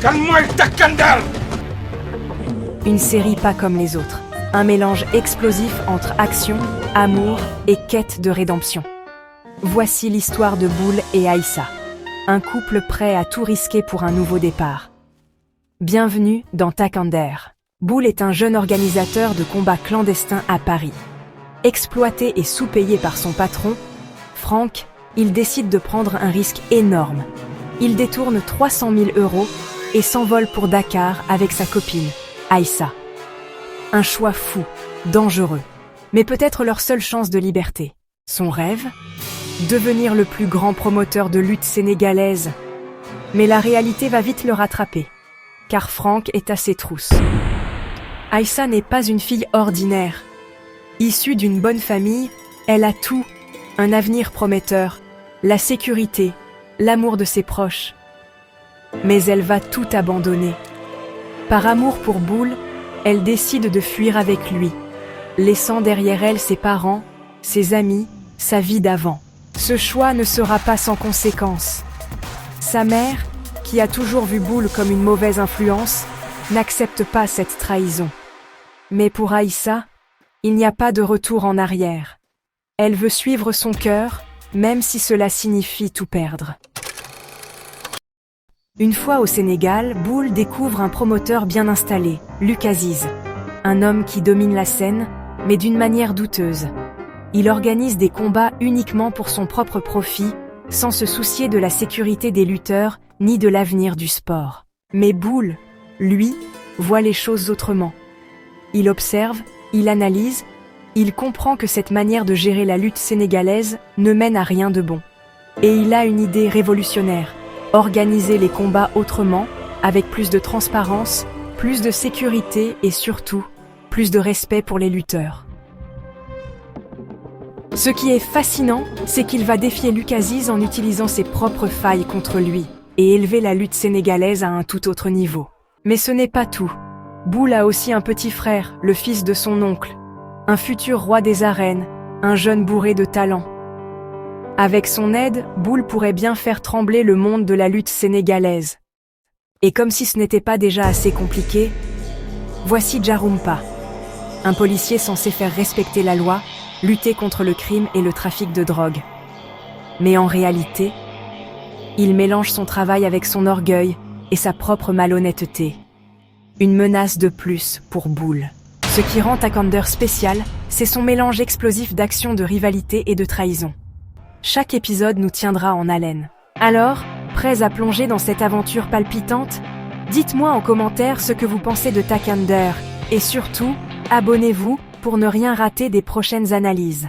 Calme-moi, Takandar! Une série pas comme les autres. Un mélange explosif entre action, amour et quête de rédemption. Voici l'histoire de Bull et Aïssa. Un couple prêt à tout risquer pour un nouveau départ. Bienvenue dans Takandar. Bull est un jeune organisateur de combats clandestins à Paris. Exploité et sous-payé par son patron, Franck, il décide de prendre un risque énorme. Il détourne 300 000 € et s'envole pour Dakar avec sa copine, Aïssa. Un choix fou, dangereux, mais peut-être leur seule chance de liberté. Son rêve ? Devenir le plus grand promoteur de lutte sénégalaise. Mais la réalité va vite le rattraper, car Franck est à ses trousses. Aïssa n'est pas une fille ordinaire. Issue d'une bonne famille, elle a tout, un avenir prometteur, la sécurité, l'amour de ses proches. Mais elle va tout abandonner. Par amour pour Bull, elle décide de fuir avec lui, laissant derrière elle ses parents, ses amis, sa vie d'avant. Ce choix ne sera pas sans conséquences. Sa mère, qui a toujours vu Bull comme une mauvaise influence, n'accepte pas cette trahison. Mais pour Aïssa, il n'y a pas de retour en arrière. Elle veut suivre son cœur, même si cela signifie tout perdre. Une fois au Sénégal, Bull découvre un promoteur bien installé, Luc Aziz. Un homme qui domine la scène, mais d'une manière douteuse. Il organise des combats uniquement pour son propre profit, sans se soucier de la sécurité des lutteurs ni de l'avenir du sport. Mais Bull, lui, voit les choses autrement. Il observe, il analyse, il comprend que cette manière de gérer la lutte sénégalaise ne mène à rien de bon. Et il a une idée révolutionnaire. Organiser les combats autrement, avec plus de transparence, plus de sécurité et surtout, plus de respect pour les lutteurs. Ce qui est fascinant, c'est qu'il va défier Luc Aziz en utilisant ses propres failles contre lui et élever la lutte sénégalaise à un tout autre niveau. Mais ce n'est pas tout. Bull a aussi un petit frère, le fils de son oncle, un futur roi des arènes, un jeune bourré de talent. Avec son aide, Bull pourrait bien faire trembler le monde de la lutte sénégalaise. Et comme si ce n'était pas déjà assez compliqué, voici Jarumpa, un policier censé faire respecter la loi, lutter contre le crime et le trafic de drogue. Mais en réalité, il mélange son travail avec son orgueil et sa propre malhonnêteté. Une menace de plus pour Bull. Ce qui rend Takandar spécial, c'est son mélange explosif d'action, de rivalité et de trahison. Chaque épisode nous tiendra en haleine. Alors, prêts à plonger dans cette aventure palpitante ? Dites-moi en commentaire ce que vous pensez de Takandar. Et surtout, abonnez-vous pour ne rien rater des prochaines analyses.